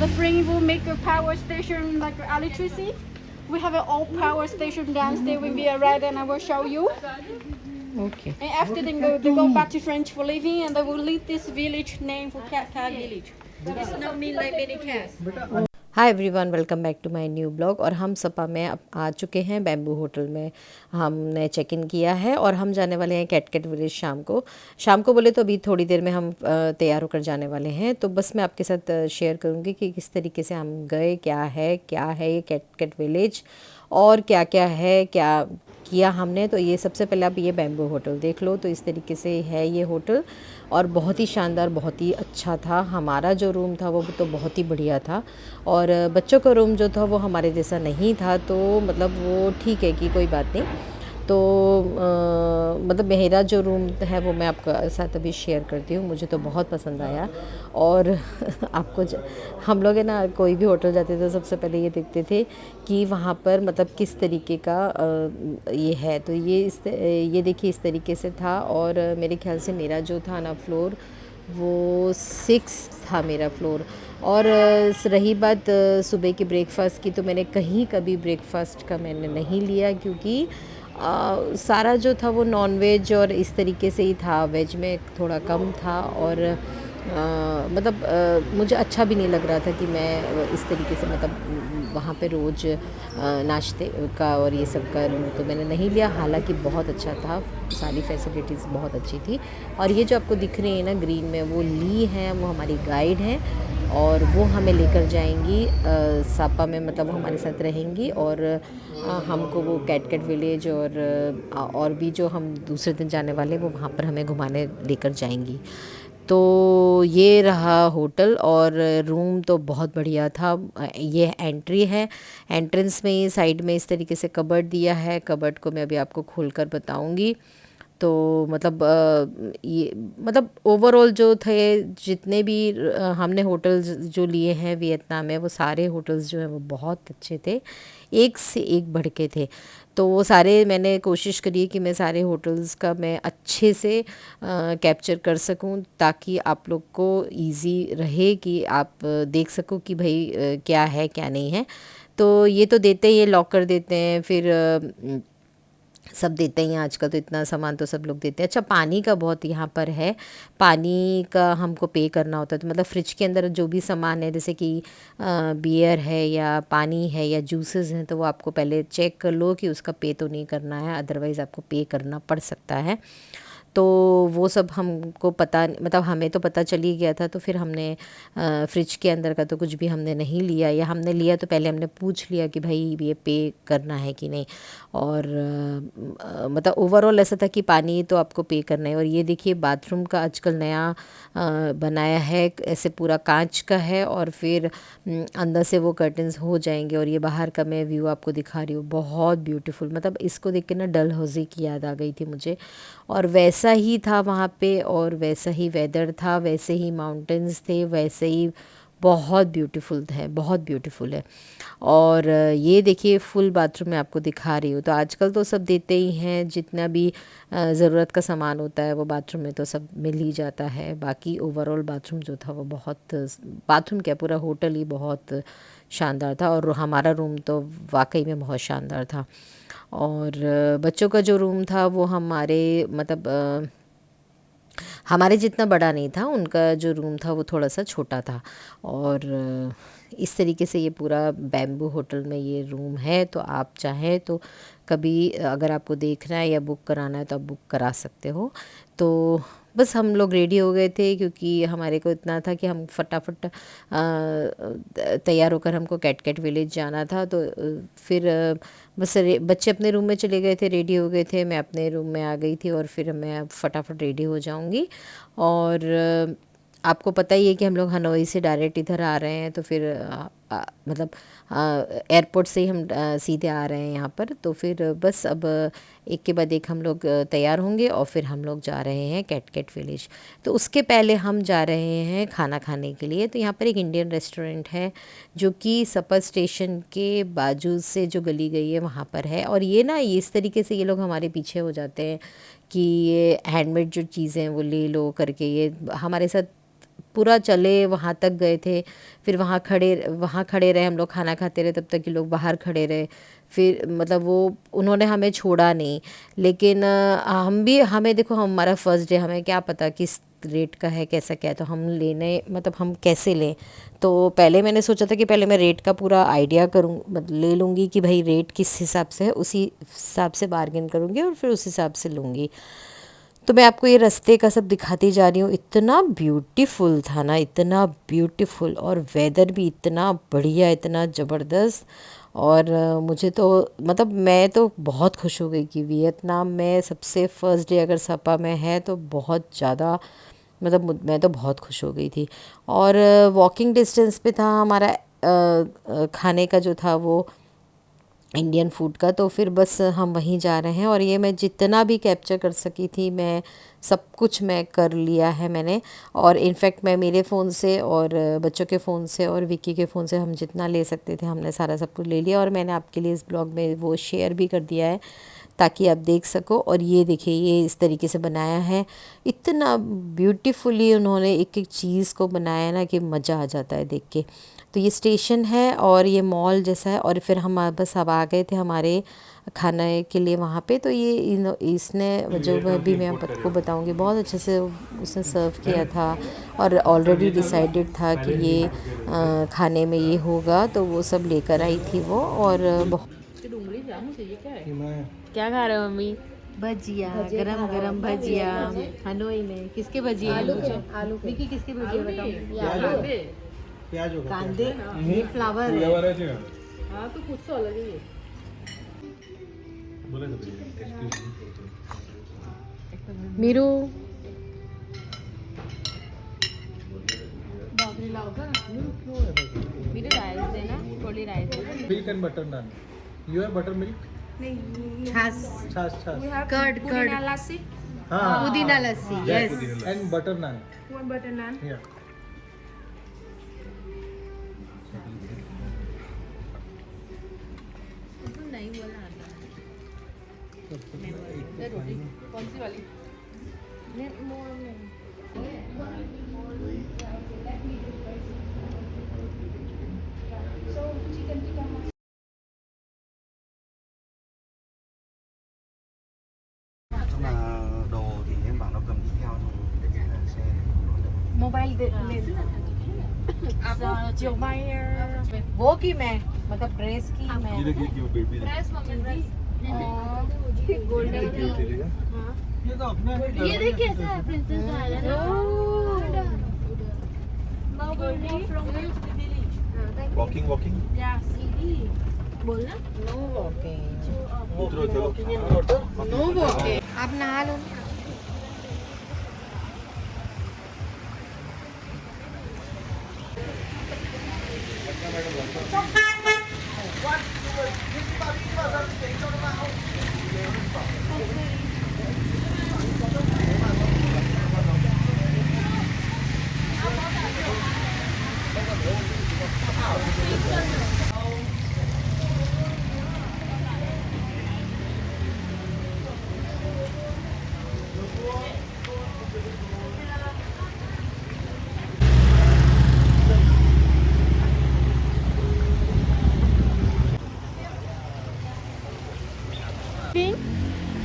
The frame will make a power station like electricity. We have an old power station downstairs when we arrive, and I will show you. Okay. And after they go back to French for living, and they will leave this village named for Cat Cat Village. It's not mean like many cats. Hi everyone, welcome back to my new blog. और हम सपा में अब आ चुके हैं bamboo hotel में। हमने check in किया है और हम जाने वाले हैं कैट कैट विलेज शाम को बोले तो अभी थोड़ी देर में हम तैयार होकर जाने वाले हैं। तो बस मैं आपके साथ शेयर करूँगी कि किस तरीके से हम गए, क्या है ये कैट कैट विलेज और क्या क्या है, क्या किया हमने। तो ये सबसे पहले आप ये बैम्बू होटल देख लो। तो इस तरीके से है ये होटल और बहुत ही शानदार, बहुत ही अच्छा था। हमारा जो रूम था वो तो बहुत ही बढ़िया था और बच्चों का रूम जो था वो हमारे जैसा नहीं था। तो मतलब वो ठीक है कि कोई बात नहीं। तो मतलब मेरा जो रूम है वो मैं आपके साथ अभी शेयर करती हूँ। मुझे तो बहुत पसंद आया। और आपको हम लोग है ना, कोई भी होटल जाते थे तो सबसे पहले ये देखते थे कि वहाँ पर मतलब किस तरीके का ये है। तो ये देखिए इस तरीके से था। और मेरे ख्याल से मेरा जो था ना फ्लोर वो 6 था मेरा फ्लोर। और रही बात सुबह के ब्रेकफास्ट की, तो मैंने कहीं कभी ब्रेकफास्ट का मैंने नहीं लिया क्योंकि सारा जो था वो नॉन वेज और इस तरीके से ही था। वेज में थोड़ा कम था और मतलब मुझे अच्छा भी नहीं लग रहा था कि मैं इस तरीके से मतलब वहाँ पे रोज़ नाश्ते का और ये सब का लूँ। तो मैंने नहीं लिया, हालांकि बहुत अच्छा था, सारी फैसिलिटीज़ बहुत अच्छी थी। और ये जो आपको दिख रही है ना ग्रीन में, वो ली हैं, वो हमारी गाइड हैं और वो हमें लेकर जाएंगी सापा में, मतलब वो हमारे साथ रहेंगी और हमको वो कैट कैट विलेज और भी जो हम दूसरे दिन जाने वाले वो वहाँ पर हमें घुमाने लेकर जाएंगी। तो ये रहा होटल और रूम तो बहुत बढ़िया था। ये एंट्री है, एंट्रेंस में ही साइड में इस तरीके से कबर्ड दिया है। कबर्ड को मैं अभी आपको खोलकर बताऊंगी। तो मतलब ये मतलब ओवरऑल जो थे जितने भी हमने होटल्स जो लिए हैं वियतनाम में, वो सारे होटल्स जो हैं वो बहुत अच्छे थे, एक से एक बढ़ के थे। तो वो सारे मैंने कोशिश करी कि मैं सारे होटल्स का मैं अच्छे से कैप्चर कर सकूं ताकि आप लोग को इजी रहे कि आप देख सको कि भाई क्या है क्या नहीं है। तो ये तो देते ही, ये लॉकर देते हैं, फिर सब देते हैं आजकल, तो इतना सामान तो सब लोग देते हैं। अच्छा, पानी का बहुत यहाँ पर है, पानी का हमको पे करना होता है। तो मतलब फ्रिज के अंदर जो भी सामान है जैसे कि बियर है या पानी है या जूसेस हैं, तो वो आपको पहले चेक कर लो कि उसका पे तो नहीं करना है, अदरवाइज़ आपको पे करना पड़ सकता है। तो वो सब हमको पता, मतलब हमें तो पता चल ही गया था। तो फिर हमने फ्रिज के अंदर का तो कुछ भी हमने नहीं लिया, या हमने लिया तो पहले हमने पूछ लिया कि भाई ये पे करना है कि नहीं। और मतलब ओवरऑल ऐसा था कि पानी तो आपको पे करना है। और ये देखिए बाथरूम का आजकल नया बनाया है, ऐसे पूरा कांच का है और फिर अंदर से वो कर्टन्स हो जाएंगे। और ये बाहर का मैं व्यू आपको दिखा रही हूँ, बहुत ब्यूटीफुल। मतलब इसको देख के ना डलहौजी की याद आ गई थी मुझे। और वैसा ही था वहाँ पे, और वैसा ही वेदर था, वैसे ही माउंटेन्स थे, वैसे ही बहुत ब्यूटीफुल है, बहुत ब्यूटीफुल है। और ये देखिए फुल बाथरूम मैं आपको दिखा रही हूँ। तो आजकल तो सब देते ही हैं, जितना भी ज़रूरत का सामान होता है वो बाथरूम में तो सब मिल ही जाता है। बाकी ओवरऑल बाथरूम जो था वो बहुत, बाथरूम क्या पूरा होटल ही बहुत शानदार था। और हमारा रूम तो वाकई में बहुत शानदार था। और बच्चों का जो रूम था वो हमारे मतलब हमारे जितना बड़ा नहीं था, उनका जो रूम था वो थोड़ा सा छोटा था। और इस तरीके से ये पूरा बैम्बू होटल में ये रूम है। तो आप चाहें तो कभी अगर आपको देखना है या बुक कराना है तो आप बुक करा सकते हो। तो बस हम लोग रेडी हो गए थे क्योंकि हमारे को इतना था कि हम फटाफट तैयार होकर हमको कैट कैट विलेज जाना था। तो फिर बस बच्चे अपने रूम में चले गए थे, रेडी हो गए थे, मैं अपने रूम में आ गई थी और फिर मैं फटाफट रेडी हो जाऊंगी। और आपको पता ही है कि हम लोग हनोई से डायरेक्ट इधर आ रहे हैं। तो फिर मतलब एयरपोर्ट से ही हम सीधे आ रहे हैं यहाँ पर। तो फिर बस अब एक के बाद एक हम लोग तैयार होंगे और फिर हम लोग जा रहे हैं कैट कैट विलेज। तो उसके पहले हम जा रहे हैं खाना खाने के लिए। तो यहाँ पर एक इंडियन रेस्टोरेंट है जो कि सपर स्टेशन के बाजू से जो गली गई है वहाँ पर है। और ये ना इस तरीके से ये लोग हमारे पीछे हो जाते हैं कि ये हैंडमेड जो चीज़ें हैं वो ले लो करके, ये हमारे साथ पूरा चले वहाँ तक गए थे, फिर वहाँ खड़े रहे हम लोग, खाना खाते रहे तब तक कि लोग बाहर खड़े रहे। फिर मतलब वो उन्होंने हमें छोड़ा नहीं, लेकिन हमें देखो, हमारा फर्स्ट डे, हमें क्या पता किस रेट का है, कैसा क्या है, तो हम हम कैसे लें। तो पहले मैंने सोचा था कि पहले मैं रेट का पूरा आइडिया ले लूँगी कि भाई रेट किस हिसाब से है, उसी हिसाब से बार्गेन करूँगी और फिर उस हिसाब से लूँगी। तो मैं आपको ये रास्ते का सब दिखाती जा रही हूँ। इतना ब्यूटीफुल था ना, इतना ब्यूटीफुल, और वेदर भी इतना बढ़िया, इतना ज़बरदस्त। और मुझे तो मतलब मैं तो बहुत खुश हो गई कि वियतनाम में सबसे फर्स्ट डे अगर सपा में है तो बहुत ज़्यादा, मतलब मैं तो बहुत खुश हो गई थी। और वॉकिंग डिस्टेंस पे था हमारा खाने का जो था वो इंडियन फूड का, तो फिर बस हम वहीं जा रहे हैं। और ये मैं जितना भी कैप्चर कर सकी थी, मैं सब कुछ मैं कर लिया है मैंने। और इनफैक्ट मैं मेरे फ़ोन से और बच्चों के फ़ोन से और विक्की के फ़ोन से हम जितना ले सकते थे हमने सारा सब कुछ ले लिया, और मैंने आपके लिए इस ब्लॉग में वो शेयर भी कर दिया है ताकि आप देख सको। और ये देखिए, ये इस तरीके से बनाया है, इतना ब्यूटीफुली उन्होंने एक एक चीज़ को बनाया ना कि मज़ा आ जाता है देख के। तो ये स्टेशन है और ये मॉल जैसा है, और फिर हम बस अब आ गए थे हमारे खाने के लिए वहाँ पे। तो ये इसने जो भी मैं आपको बताऊँगी, बहुत अच्छे से उसने सर्व किया था, और ऑलरेडी डिसाइडेड था कि ये खाने में ये होगा, तो वो सब लेकर आई थी वो। और क्या खा रहे हो मम्मी? भजिया, गरम गरम भजिया हनोई में। किसके भजिया? आलू। विकी किसके भजिया बताओ? प्याज होगा, कांदे, ये फ्लावर है। हाँ तो कुछ तो अलग ही है। मीरू मेरे राइस देना, थोड़ी राइस देना। Milk and butter naan. You have butter milk? छाछ, छाछ। कर्ड, लस्सी। हाँ, pudina lassi, yes. And butter naan. One butter naan. या नहीं बोला रोटी कौन सी वाली? mà đồ thì em bảo nó cầm đi theo thì xe mobile दे ले। chiều mai वो की मैं मतलब ड्रेस की मैं गोल्डन ये तो अपना ये देख कैसा है प्रिंसेस वाला वॉकिंग बोलना नो वॉकिंग, उतरो चलो नो वॉकिंग। आप नहा लो।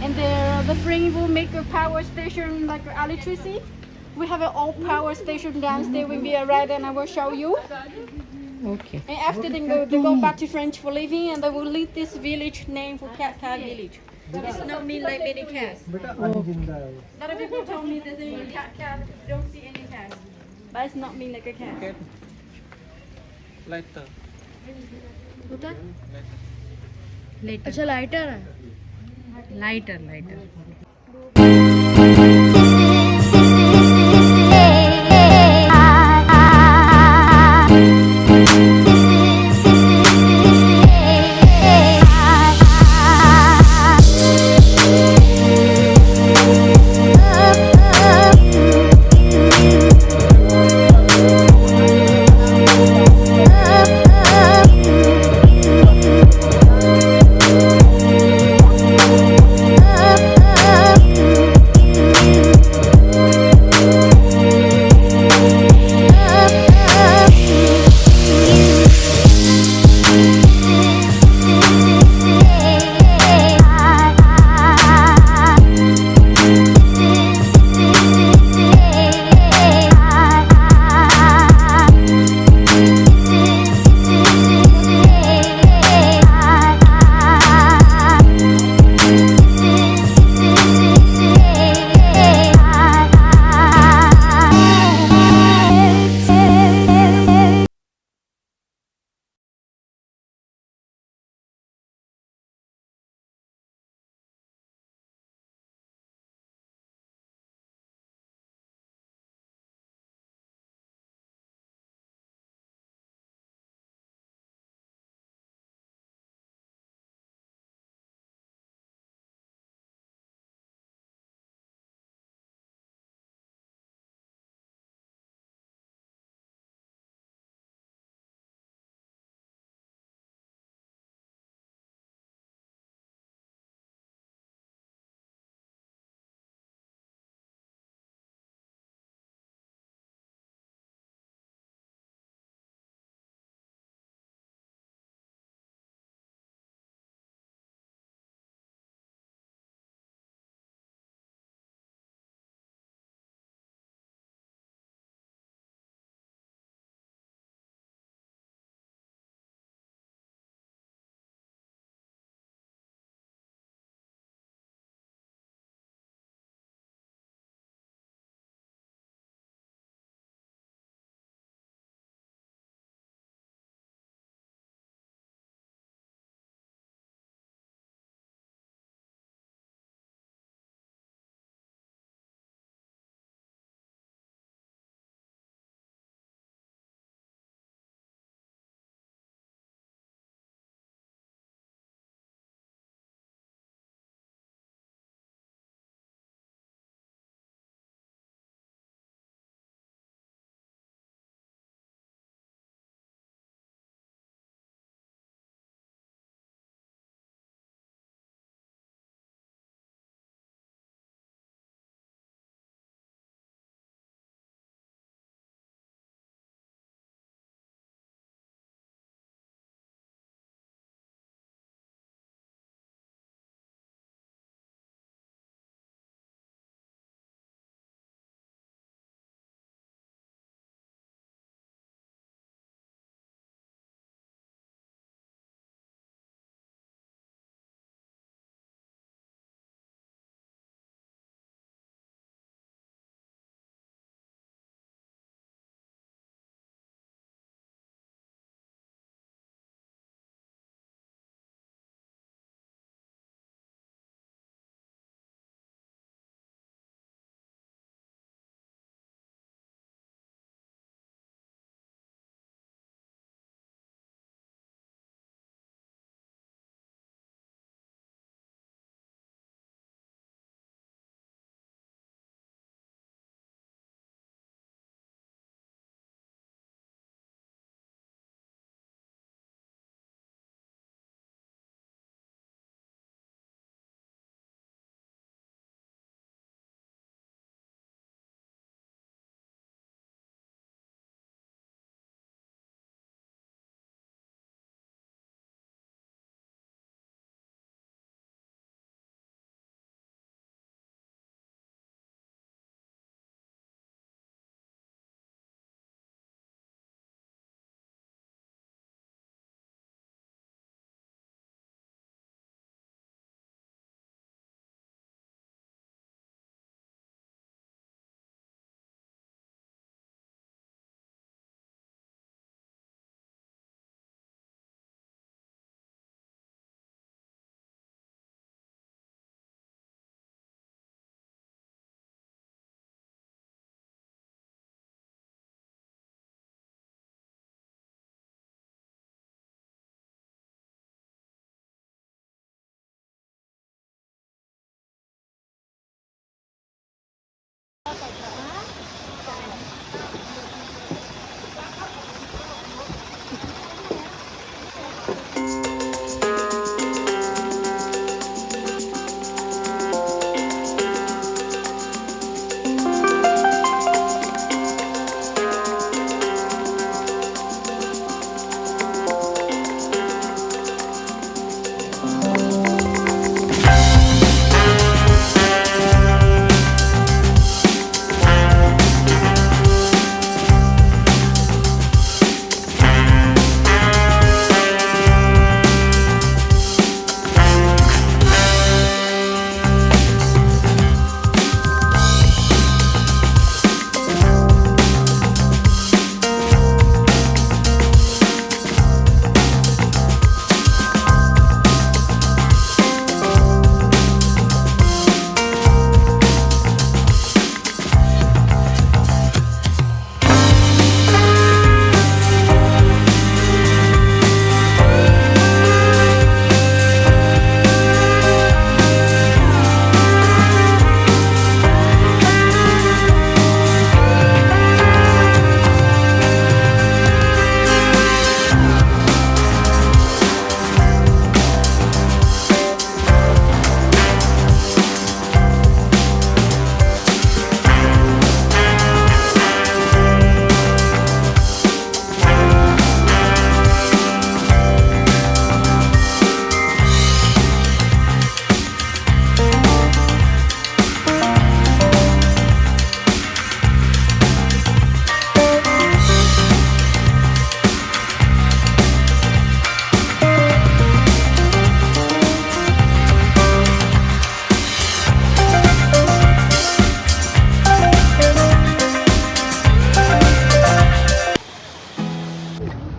And the frame will make a power station like electricity. We have an old power station downstairs when we arrive, and I will show you. Okay. And after they go back to French for living, and they will leave this village named for Cat Village. It's not mean like many cats. बेटा अभी जिंदा है वो। A lot of people told me that they cat don't see any cats, but it's not mean like a cat. Lighter अच्छा lighter है. Lighter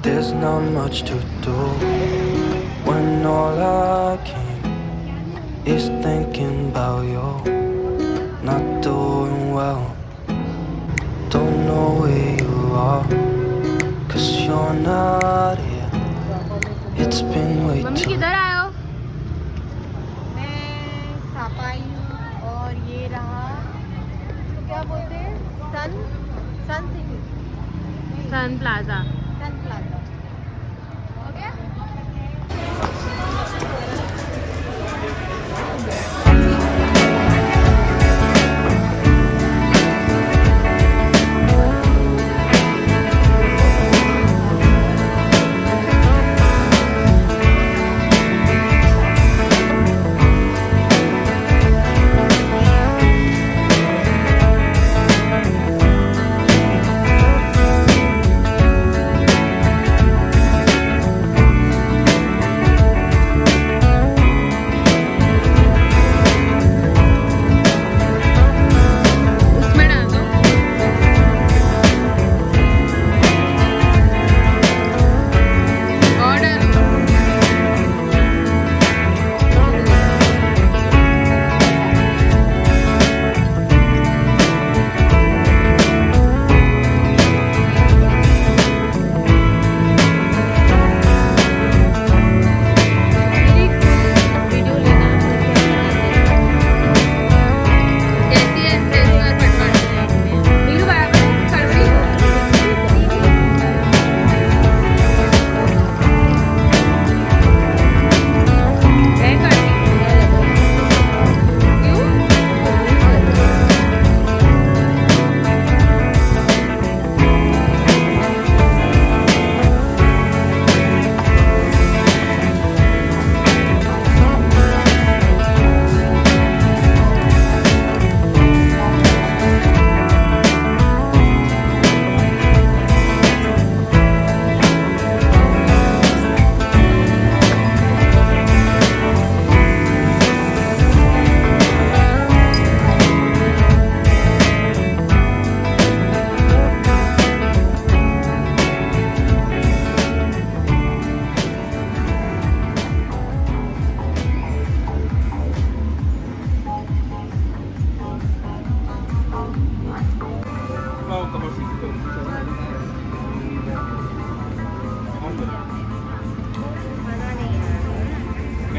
There's not much to do when all I can is thinking about you. Not doing well, don't know where you are, 'cause you're not here. It's been way mummy too किधर आए हो? मैं सापाई हूँ और ये रहा क्या बोलते हैं सन सिटी सन प्लाजा ओके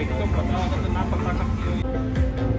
एकदम पता अगर ना पता करती हो